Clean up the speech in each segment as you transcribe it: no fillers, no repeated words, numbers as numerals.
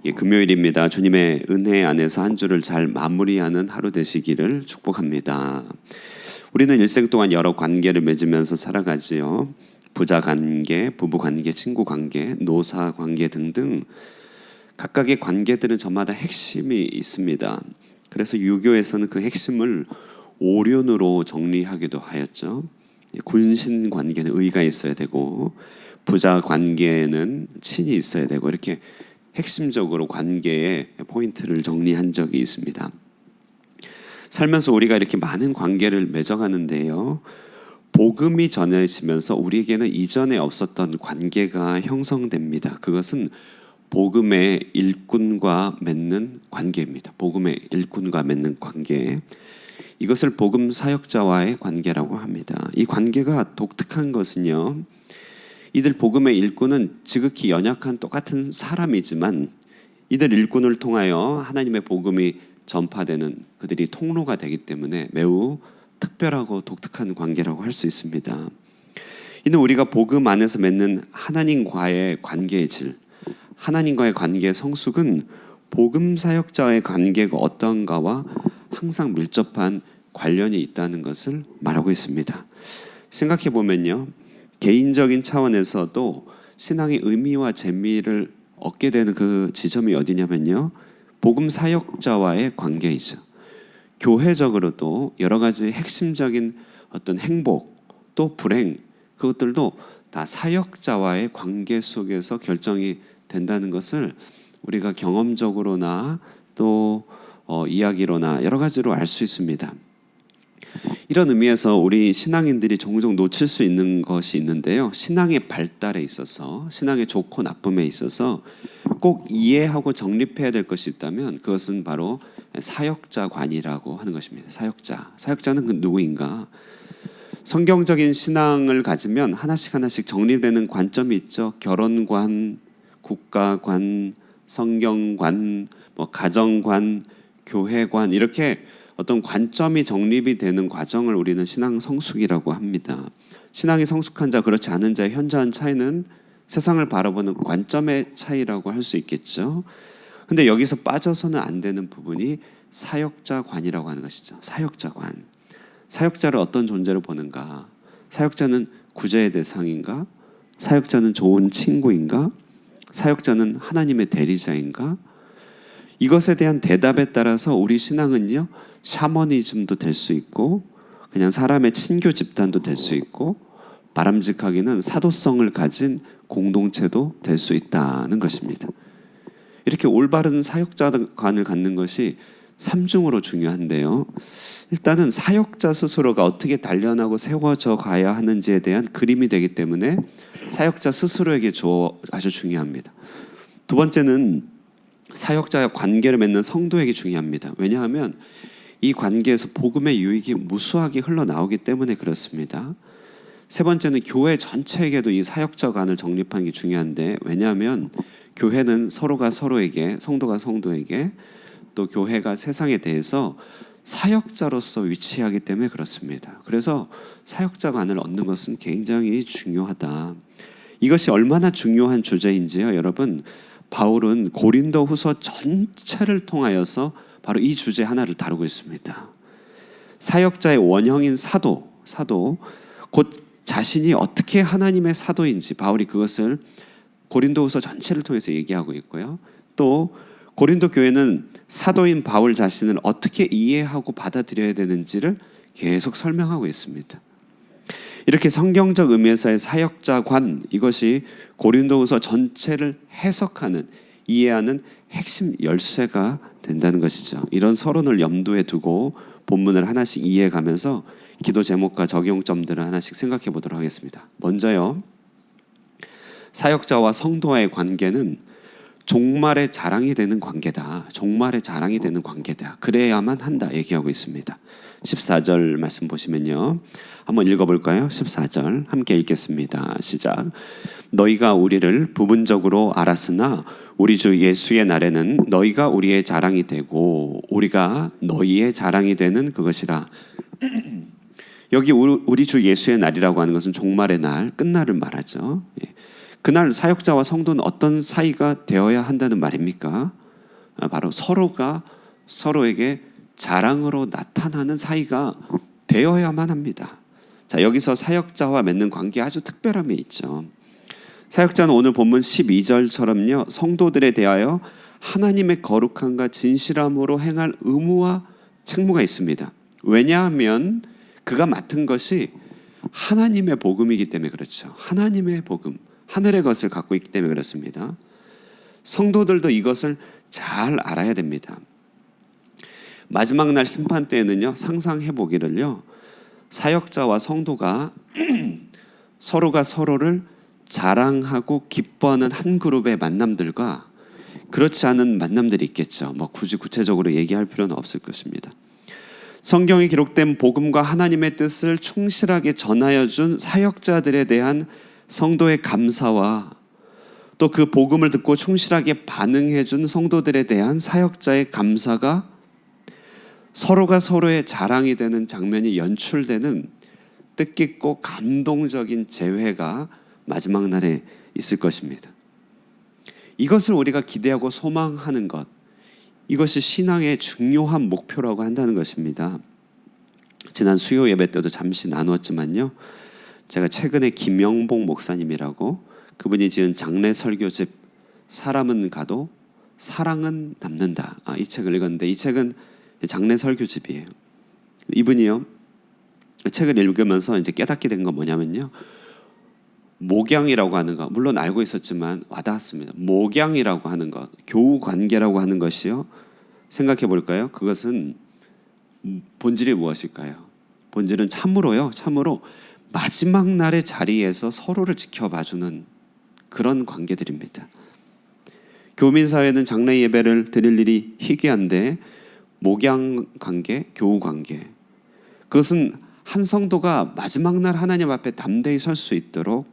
금요일입니다. 주님의 은혜 안에서 한 주를 잘 마무리하는 하루 되시기를 축복합니다. 우리는 일생 동안 여러 관계를 맺으면서 살아가지요. 부자 관계, 부부 관계, 친구 관계, 노사 관계 등등 각각의 관계들은 저마다 핵심이 있습니다. 그래서 유교에서는 그 핵심을 오륜으로 정리하기도 하였죠. 군신 관계는 의가 있어야 되고, 부자 관계는 친이 있어야 되고, 이렇게 핵심적으로 관계의 포인트를 정리한 적이 있습니다. 살면서 우리가 이렇게 많은 관계를 맺어가는데요, 복음이 전해지면서 우리에게는 이전에 없었던 관계가 형성됩니다. 그것은 복음의 일꾼과 맺는 관계입니다. 복음의 일꾼과 맺는 관계, 이것을 복음 사역자와의 관계라고 합니다. 이 관계가 독특한 것은요, 이들 복음의 일꾼은 지극히 연약한 똑같은 사람이지만 이들 일꾼을 통하여 하나님의 복음이 전파되는 그들이 통로가 되기 때문에 매우 특별하고 독특한 관계라고 할 수 있습니다. 이는 우리가 복음 안에서 맺는 하나님과의 관계의 질, 하나님과의 관계의 성숙은 복음 사역자와의 관계가 어떤가와 항상 밀접한 관련이 있다는 것을 말하고 있습니다. 생각해 보면요, 개인적인 차원에서도 신앙의 의미와 재미를 얻게 되는 그 지점이 어디냐면요, 복음 사역자와의 관계이죠. 교회적으로도 여러 가지 핵심적인 어떤 행복 또 불행, 그것들도 다 사역자와의 관계 속에서 결정이 된다는 것을 우리가 경험적으로나 또 이야기로나 여러 가지로 알 수 있습니다. 이런 의미에서 우리 신앙인들이 종종 놓칠 수 있는 것이 있는데요, 신앙의 발달에 있어서, 신앙의 좋고 나쁨에 있어서 꼭 이해하고 정립해야 될 것이 있다면 그것은 바로 사역자관이라고 하는 것입니다. 사역자는 그 누구인가? 성경적인 신앙을 가지면 하나씩 정립되는 관점이 있죠. 결혼관, 국가관, 성경관, 가정관, 교회관, 이렇게 어떤 관점이 정립이 되는 과정을 우리는 신앙 성숙이라고 합니다. 신앙이 성숙한 자, 그렇지 않은 자의 현저한 차이는 세상을 바라보는 관점의 차이라고 할 수 있겠죠. 근데 여기서 빠져서는 안 되는 부분이 사역자관이라고 하는 것이죠. 사역자관. 사역자를 어떤 존재로 보는가? 사역자는 구제의 대상인가? 사역자는 좋은 친구인가? 사역자는 하나님의 대리자인가? 이것에 대한 대답에 따라서 우리 신앙은요, 샤머니즘도 될 수 있고 그냥 사람의 친교 집단도 될 수 있고 바람직하게는 사도성을 가진 공동체도 될 수 있다는 것입니다. 이렇게 올바른 사역자관을 갖는 것이 삼중으로 중요한데요, 일단은 사역자 스스로가 어떻게 단련하고 세워져 가야 하는지에 대한 그림이 되기 때문에 사역자 스스로에게 아주 중요합니다. 두 번째는 사역자와 관계를 맺는 성도에게 중요합니다. 왜냐하면 이 관계에서 복음의 유익이 무수하게 흘러나오기 때문에 그렇습니다. 세 번째는 교회 전체에게도 이 사역자관을 정립하는 게 중요한데, 왜냐하면 교회는 서로가 서로에게, 성도가 성도에게, 또 교회가 세상에 대해서 사역자로서 위치하기 때문에 그렇습니다. 그래서 사역자관을 얻는 것은 굉장히 중요하다. 이것이 얼마나 중요한 주제인지요, 여러분, 바울은 고린도후서 전체를 통하여서 바로 이 주제 하나를 다루고 있습니다. 사역자의 원형인 사도, 곧 자신이 어떻게 하나님의 사도인지 바울이 그것을 고린도후서 전체를 통해서 얘기하고 있고요. 또 고린도 교회는 사도인 바울 자신을 어떻게 이해하고 받아들여야 되는지를 계속 설명하고 있습니다. 이렇게 성경적 의미에서의 사역자관, 이것이 고린도후서 전체를 해석하는, 이해하는 핵심 열쇠가 된다는 것이죠. 이런 서론을 염두에 두고 본문을 하나씩 이해해가면서 기도 제목과 적용점들을 하나씩 생각해 보도록 하겠습니다. 먼저요, 사역자와 성도와의 관계는 종말의 자랑이 되는 관계다. 종말의 자랑이 되는 관계다. 그래야만 한다 얘기하고 있습니다. 14절 말씀 보시면요, 한번 읽어볼까요? 14절 함께 읽겠습니다. 시작. 너희가 우리를 부분적으로 알았으나 우리 주 예수의 날에는 너희가 우리의 자랑이 되고 우리가 너희의 자랑이 되는 그것이라. 여기 우리 주 예수의 날이라고 하는 것은 종말의 날, 끝날을 말하죠. 그날 사역자와 성도는 어떤 사이가 되어야 한다는 말입니까? 바로 서로가 서로에게 자랑으로 나타나는 사이가 되어야만 합니다. 자, 여기서 사역자와 맺는 관계에 아주 특별함이 있죠. 사역자는 오늘 본문 12절처럼요, 성도들에 대하여 하나님의 거룩함과 진실함으로 행할 의무와 책무가 있습니다. 왜냐하면 그가 맡은 것이 하나님의 복음이기 때문에 그렇죠. 하나님의 복음, 하늘의 것을 갖고 있기 때문에 그렇습니다. 성도들도 이것을 잘 알아야 됩니다. 마지막 날 심판 때에는요, 상상해 보기를요, 사역자와 성도가 서로가 서로를 자랑하고 기뻐하는 한 그룹의 만남들과 그렇지 않은 만남들이 있겠죠. 굳이 구체적으로 얘기할 필요는 없을 것입니다. 성경에 기록된 복음과 하나님의 뜻을 충실하게 전하여 준 사역자들에 대한 성도의 감사와 또 그 복음을 듣고 충실하게 반응해 준 성도들에 대한 사역자의 감사가 서로가 서로의 자랑이 되는 장면이 연출되는 뜻깊고 감동적인 재회가 마지막 날에 있을 것입니다. 이것을 우리가 기대하고 소망하는 것, 이것이 신앙의 중요한 목표라고 한다는 것입니다. 지난 수요 예배 때도 잠시 나누었지만요, 제가 최근에 김영복 목사님이라고 그분이 지은 장례 설교집 사람은 가도 사랑은 남는다, 이 책을 읽었는데, 이 책은 장례 설교집이에요. 이분이요, 책을 읽으면서 이제 깨닫게 된 건 뭐냐면요, 목양이라고 하는 것, 물론 알고 있었지만 와닿았습니다. 목양이라고 하는 것, 교우 관계라고 하는 것이요, 생각해 볼까요? 그것은 본질이 무엇일까요? 본질은 참으로 마지막 날의 자리에서 서로를 지켜봐주는 그런 관계들입니다. 교민사회는 장례 예배를 드릴 일이 희귀한데 목양 관계, 교우 관계, 그것은 한 성도가 마지막 날 하나님 앞에 담대히 설 수 있도록,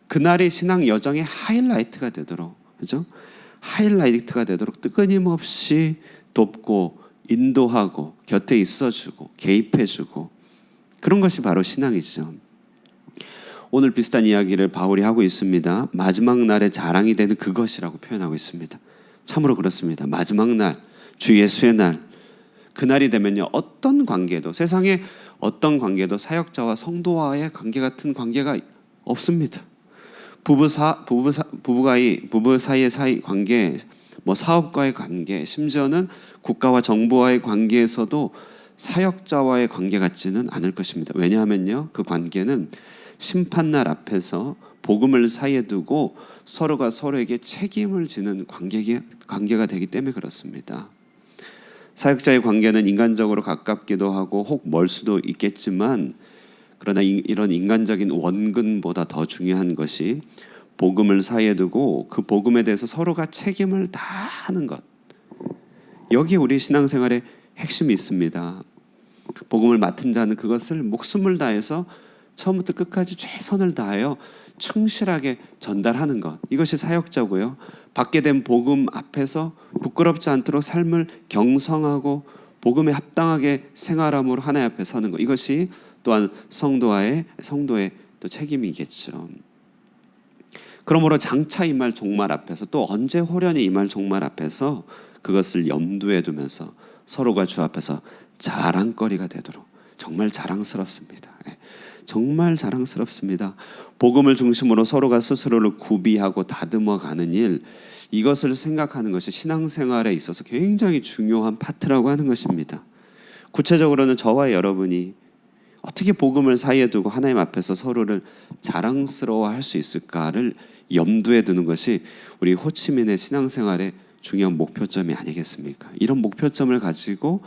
그날의 신앙 여정의 하이라이트가 되도록, 그죠? 하이라이트가 되도록 끊임없이 돕고 인도하고 곁에 있어주고 개입해주고, 그런 것이 바로 신앙이죠. 오늘 비슷한 이야기를 바울이 하고 있습니다. 마지막 날의 자랑이 되는 그것이라고 표현하고 있습니다. 참으로 그렇습니다. 마지막 날, 주 예수의 날, 그날이 되면요, 어떤 관계도, 세상에 어떤 관계도 사역자와 성도와의 관계 같은 관계가 없습니다. 부부 사이의 관계, 사업과의 관계, 심지어는 국가와 정부와의 관계에서도 사역자와의 관계 같지는 않을 것입니다. 왜냐하면요, 그 관계는 심판날 앞에서 복음을 사이에 두고 서로가 서로에게 책임을 지는 관계가 되기 때문에 그렇습니다. 사역자의 관계는 인간적으로 가깝기도 하고 혹 멀 수도 있겠지만, 그러나 이런 인간적인 원근보다 더 중요한 것이 복음을 사이에 두고 그 복음에 대해서 서로가 책임을 다 하는 것, 여기에 우리 신앙생활의 핵심이 있습니다. 복음을 맡은 자는 그것을 목숨을 다해서 처음부터 끝까지 최선을 다하여 충실하게 전달하는 것, 이것이 사역자고요. 받게 된 복음 앞에서 부끄럽지 않도록 삶을 경성하고 복음에 합당하게 생활함으로 하나님 앞에 서는 것, 이것이 또한 성도의 또 책임이겠죠. 그러므로 장차 임할 종말 앞에서, 또 언제 호련히 임할 종말 앞에서 그것을 염두에 두면서 서로가 주 앞에서 자랑거리가 되도록, 정말 자랑스럽습니다. 정말 자랑스럽습니다. 복음을 중심으로 서로가 스스로를 구비하고 다듬어가는 일, 이것을 생각하는 것이 신앙생활에 있어서 굉장히 중요한 파트라고 하는 것입니다. 구체적으로는 저와 여러분이 어떻게 복음을 사이에 두고 하나님 앞에서 서로를 자랑스러워할 수 있을까를 염두에 두는 것이 우리 호치민의 신앙생활의 중요한 목표점이 아니겠습니까? 이런 목표점을 가지고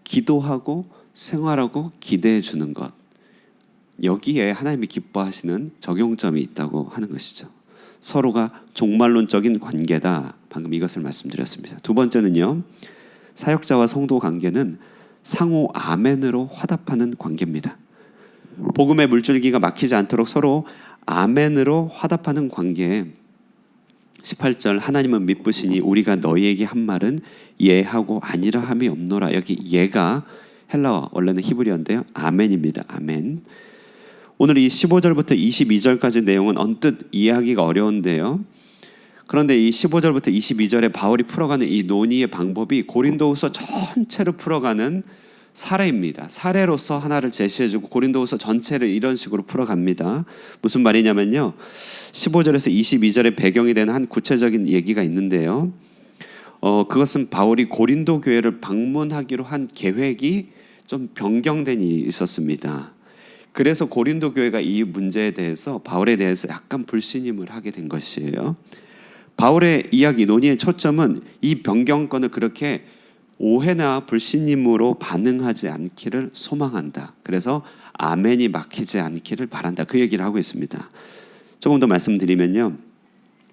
기도하고 생활하고 기대해 주는 것, 여기에 하나님이 기뻐하시는 적용점이 있다고 하는 것이죠. 서로가 종말론적인 관계다, 방금 이것을 말씀드렸습니다. 두 번째는요, 사역자와 성도 관계는 상호 아멘으로 화답하는 관계입니다. 복음의 물줄기가 막히지 않도록 서로 아멘으로 화답하는 관계에 18절, 하나님은 미쁘시니 우리가 너희에게 한 말은 예하고 아니라 함이 없노라. 여기 예가 헬라어, 원래는 히브리어인데요, 아멘입니다. 아멘. 오늘 이 15절부터 22절까지 내용은 언뜻 이해하기가 어려운데요. 그런데 이 15절부터 22절에 바울이 풀어가는 이 논의의 방법이 고린도후서 전체를 풀어가는 사례입니다. 사례로서 하나를 제시해주고 고린도후서 전체를 이런 식으로 풀어갑니다. 무슨 말이냐면요, 15절에서 22절의 배경이 되는 한 구체적인 얘기가 있는데요. 그것은 바울이 고린도 교회를 방문하기로 한 계획이 좀 변경된 일이 있었습니다. 그래서 고린도 교회가 이 문제에 대해서, 바울에 대해서 약간 불신임을 하게 된 것이에요. 바울의 이야기, 논의의 초점은 이 변경건을 그렇게 오해나 불신임으로 반응하지 않기를 소망한다. 그래서 아멘이 막히지 않기를 바란다. 그 얘기를 하고 있습니다. 조금 더 말씀드리면요,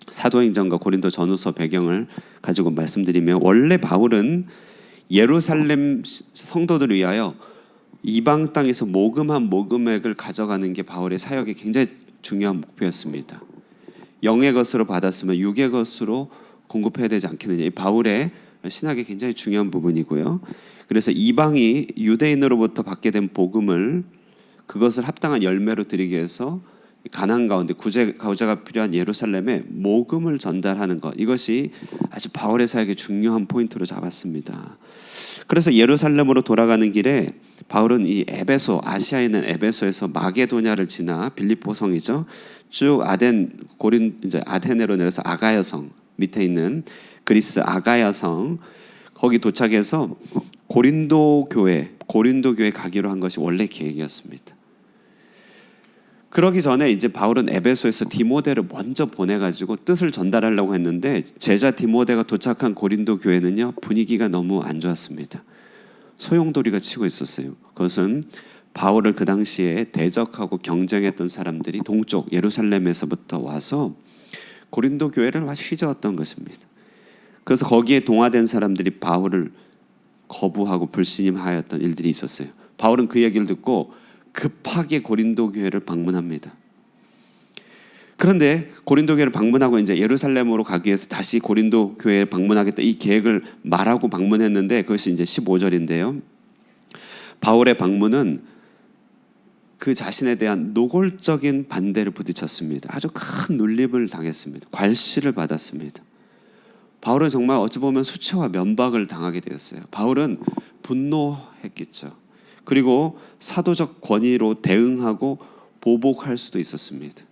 사도행전과 고린도 전후서 배경을 가지고 말씀드리면, 원래 바울은 예루살렘 성도들을 위하여 이방 땅에서 모금한 모금액을 가져가는 게 바울의 사역의 굉장히 중요한 목표였습니다. 영의 것으로 받았으면 육의 것으로 공급해야 되지 않겠느냐. 이 바울의 신학의 굉장히 중요한 부분이고요. 그래서 이방이 유대인으로부터 받게 된 복음을, 그것을 합당한 열매로 드리기 위해서 가나안 가운데 구제가 필요한 예루살렘에 모금을 전달하는 것, 이것이 아주 바울의 사역의 중요한 포인트로 잡았습니다. 그래서 예루살렘으로 돌아가는 길에 바울은 이 에베소, 아시아에 있는 에베소에서 마게도냐를 지나 빌립보 성이죠, 쭉 아테네로 내려서 아가야 성 밑에 있는 그리스 아가야 성, 거기 도착해서 고린도 교회 가기로 한 것이 원래 계획이었습니다. 그러기 전에 이제 바울은 에베소에서 디모데를 먼저 보내가지고 뜻을 전달하려고 했는데, 제자 디모데가 도착한 고린도 교회는요, 분위기가 너무 안 좋았습니다. 소용돌이가 치고 있었어요. 그것은 바울을 그 당시에 대적하고 경쟁했던 사람들이 동쪽 예루살렘에서부터 와서 고린도 교회를 막 휘저었던 것입니다. 그래서 거기에 동화된 사람들이 바울을 거부하고 불신임하였던 일들이 있었어요. 바울은 그 얘기를 듣고 급하게 고린도 교회를 방문합니다. 그런데 고린도 교회를 방문하고 이제 예루살렘으로 가기 위해서 다시 고린도 교회에 방문하겠다, 이 계획을 말하고 방문했는데, 그것이 이제 15절인데요. 바울의 방문은 그 자신에 대한 노골적인 반대를 부딪혔습니다. 아주 큰 눌림을 당했습니다. 괄시를 받았습니다. 바울은 정말 어찌 보면 수치와 면박을 당하게 되었어요. 바울은 분노했겠죠. 그리고 사도적 권위로 대응하고 보복할 수도 있었습니다.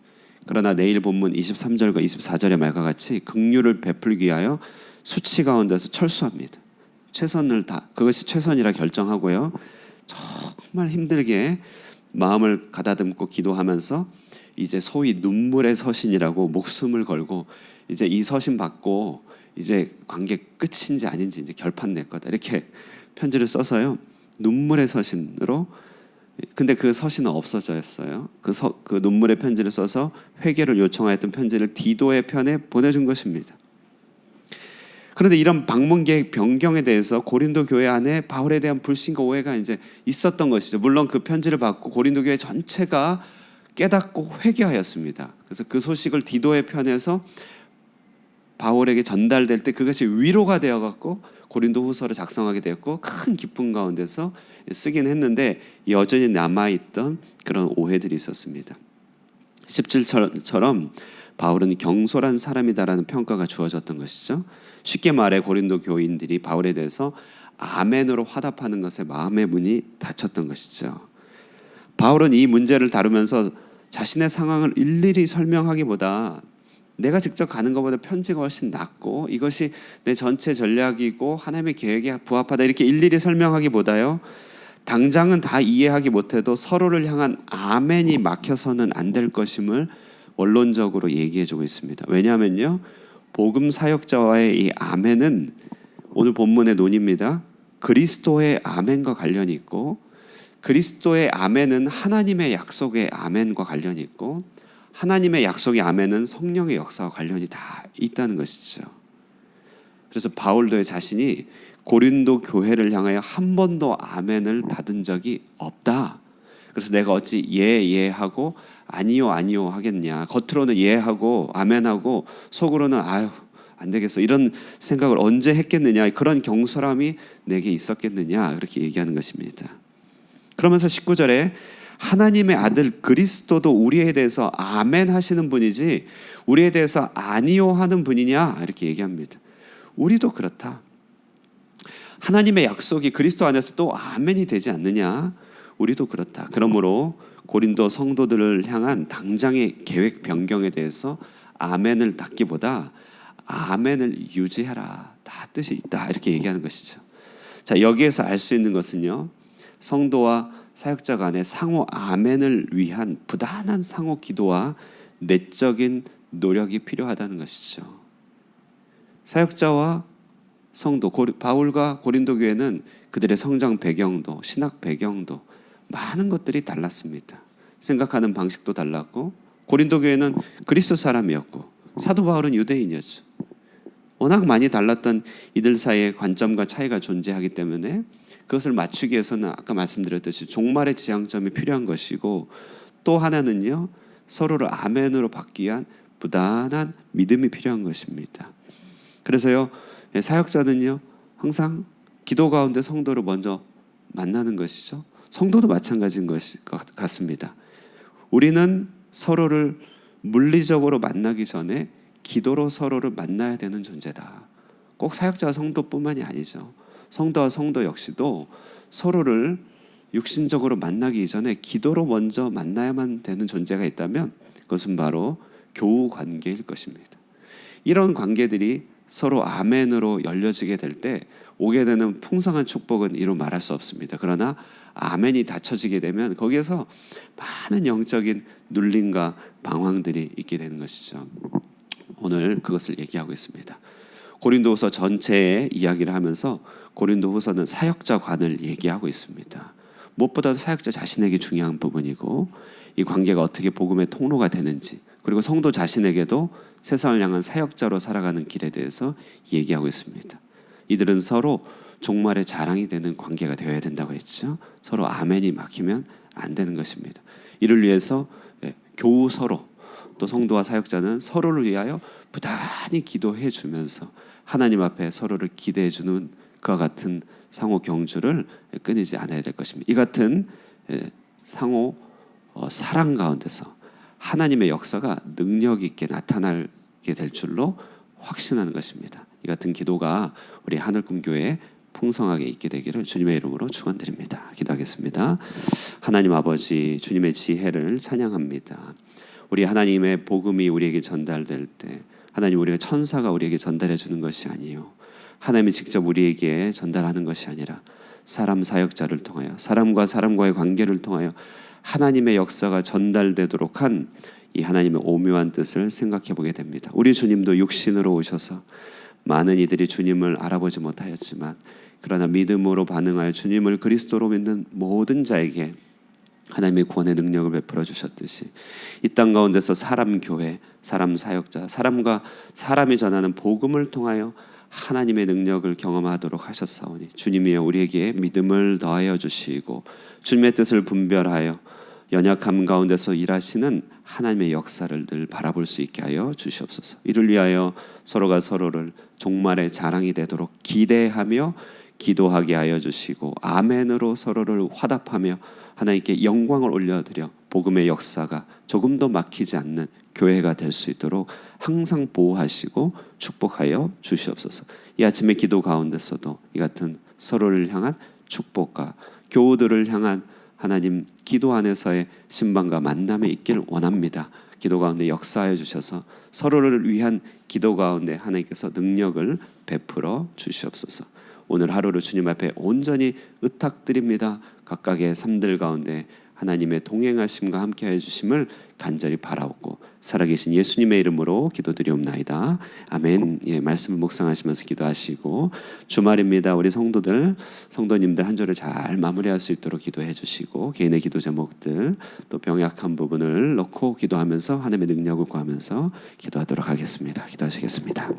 그러나 내일 본문 23절과 24절의 말과 같이 긍휼을 베풀기 위하여 수치 가운데서 철수합니다. 최선을 다, 그것이 최선이라 결정하고요, 정말 힘들게 마음을 가다듬고 기도하면서 이제 소위 눈물의 서신이라고 목숨을 걸고, 이제 이 서신 받고 이제 관계 끝인지 아닌지 이제 결판 낼 거다, 이렇게 편지를 써서요, 눈물의 서신으로. 근데 그 서신은 없어졌어요. 그 눈물의 편지를 써서 회개를 요청하였던 편지를 디도의 편에 보내준 것입니다. 그런데 이런 방문 계획 변경에 대해서 고린도 교회 안에 바울에 대한 불신과 오해가 이제 있었던 것이죠. 물론 그 편지를 받고 고린도 교회 전체가 깨닫고 회개하였습니다. 그래서 그 소식을 디도의 편에서 바울에게 전달될 때 그것이 위로가 되어갖고 고린도 후서를 작성하게 되었고, 큰 기쁨 가운데서 쓰긴 했는데 여전히 남아있던 그런 오해들이 있었습니다. 17절처럼 바울은 경솔한 사람이다라는 평가가 주어졌던 것이죠. 쉽게 말해 고린도 교인들이 바울에 대해서 아멘으로 화답하는 것에 마음의 문이 닫혔던 것이죠. 바울은 이 문제를 다루면서 자신의 상황을 일일이 설명하기보다, 내가 직접 가는 것보다 편지가 훨씬 낫고 이것이 내 전체 전략이고 하나님의 계획에 부합하다, 이렇게 일일이 설명하기보다요, 당장은 다 이해하기 못해도 서로를 향한 아멘이 막혀서는 안 될 것임을 원론적으로 얘기해주고 있습니다. 왜냐하면요, 복음 사역자와의 이 아멘은 오늘 본문의 논의입니다. 그리스도의 아멘과 관련이 있고, 그리스도의 아멘은 하나님의 약속의 아멘과 관련이 있고, 하나님의 약속의 아멘은 성령의 역사와 관련이 다 있다는 것이죠. 그래서 바울도 자신이 고린도 교회를 향하여 한 번도 아멘을 닫은 적이 없다. 그래서 내가 어찌 예 하고 아니요 하겠냐, 겉으로는 예 하고 아멘하고 속으로는 아유 안 되겠어, 이런 생각을 언제 했겠느냐, 그런 경솔함이 내게 있었겠느냐, 그렇게 얘기하는 것입니다. 그러면서 19절에 하나님의 아들 그리스도도 우리에 대해서 아멘 하시는 분이지 우리에 대해서 아니요 하는 분이냐 이렇게 얘기합니다. 우리도 그렇다. 하나님의 약속이 그리스도 안에서 또 아멘이 되지 않느냐? 우리도 그렇다. 그러므로 고린도 성도들을 향한 당장의 계획 변경에 대해서 아멘을 닫기보다 아멘을 유지해라. 다 뜻이 있다. 이렇게 얘기하는 것이죠. 자, 여기에서 알 수 있는 것은요. 성도와 사역자 간의 상호 아멘을 위한 부단한 상호 기도와 내적인 노력이 필요하다는 것이죠. 사역자와 성도, 바울과 고린도 교회는 그들의 성장 배경도 신학 배경도 많은 것들이 달랐습니다. 생각하는 방식도 달랐고 고린도 교회는 그리스 사람이었고 사도 바울은 유대인이었죠. 워낙 많이 달랐던 이들 사이의 관점과 차이가 존재하기 때문에 그것을 맞추기 위해서는 아까 말씀드렸듯이 종말의 지향점이 필요한 것이고 또 하나는요 서로를 아멘으로 받기 위한 부단한 믿음이 필요한 것입니다. 그래서요 사역자는요 항상 기도 가운데 성도를 먼저 만나는 것이죠. 성도도 마찬가지인 것 같습니다. 우리는 서로를 물리적으로 만나기 전에 기도로 서로를 만나야 되는 존재다. 꼭 사역자와 성도뿐만이 아니죠. 성도와 성도 역시도 서로를 육신적으로 만나기 이전에 기도로 먼저 만나야만 되는 존재가 있다면 그것은 바로 교우 관계일 것입니다. 이런 관계들이 서로 아멘으로 열려지게 될 때 오게 되는 풍성한 축복은 이루 말할 수 없습니다. 그러나 아멘이 닫혀지게 되면 거기에서 많은 영적인 눌림과 방황들이 있게 되는 것이죠. 오늘 그것을 얘기하고 있습니다. 고린도후서 전체의 이야기를 하면서 고린도후서는 사역자관을 얘기하고 있습니다. 무엇보다도 사역자 자신에게 중요한 부분이고 이 관계가 어떻게 복음의 통로가 되는지 그리고 성도 자신에게도 세상을 향한 사역자로 살아가는 길에 대해서 얘기하고 있습니다. 이들은 서로 종말의 자랑이 되는 관계가 되어야 된다고 했죠. 서로 아멘이 막히면 안 되는 것입니다. 이를 위해서 교우 서로 또 성도와 사역자는 서로를 위하여 부단히 기도해 주면서 하나님 앞에 서로를 기대해 주는 그와 같은 상호 경주를 끊이지 않아야 될 것입니다. 이 같은 상호 사랑 가운데서 하나님의 역사가 능력 있게 나타나게 될 줄로 확신하는 것입니다. 이 같은 기도가 우리 하늘꿈교회에 풍성하게 있게 되기를 주님의 이름으로 축원드립니다. 기도하겠습니다. 하나님 아버지 주님의 지혜를 찬양합니다. 우리 하나님의 복음이 우리에게 전달될 때 하나님 우리가 천사가 우리에게 전달해 주는 것이 아니요 하나님이 직접 우리에게 전달하는 것이 아니라 사람 사역자를 통하여 사람과 사람과의 관계를 통하여 하나님의 역사가 전달되도록 한 이 하나님의 오묘한 뜻을 생각해 보게 됩니다. 우리 주님도 육신으로 오셔서 많은 이들이 주님을 알아보지 못하였지만 그러나 믿음으로 반응하여 주님을 그리스도로 믿는 모든 자에게 하나님의 구원의 능력을 베풀어 주셨듯이 이 땅 가운데서 사람 교회, 사람 사역자, 사람과 사람이 전하는 복음을 통하여 하나님의 능력을 경험하도록 하셨사오니 주님이여 우리에게 믿음을 더하여 주시고 주님의 뜻을 분별하여 연약함 가운데서 일하시는 하나님의 역사를 늘 바라볼 수 있게 하여 주시옵소서. 이를 위하여 서로가 서로를 종말의 자랑이 되도록 기대하며 기도하게 하여 주시고 아멘으로 서로를 화답하며 하나님께 영광을 올려드려 복음의 역사가 조금도 막히지 않는 교회가 될 수 있도록 항상 보호하시고 축복하여 주시옵소서. 이 아침의 기도 가운데서도 이 같은 서로를 향한 축복과 교우들을 향한 하나님 기도 안에서의 신방과 만남에 있기를 원합니다. 기도 가운데 역사하여 주셔서 서로를 위한 기도 가운데 하나님께서 능력을 베풀어 주시옵소서. 오늘 하루를 주님 앞에 온전히 의탁드립니다. 각각의 삶들 가운데 하나님의 동행하심과 함께해 주심을 간절히 바라옵고 살아계신 예수님의 이름으로 기도드리옵나이다. 아멘. 예, 말씀을 묵상하시면서 기도하시고 주말입니다. 우리 성도님들 한 주를 잘 마무리할 수 있도록 기도해 주시고 개인의 기도 제목들 또 병약한 부분을 넣고 기도하면서 하나님의 능력을 구하면서 기도하도록 하겠습니다. 기도하시겠습니다.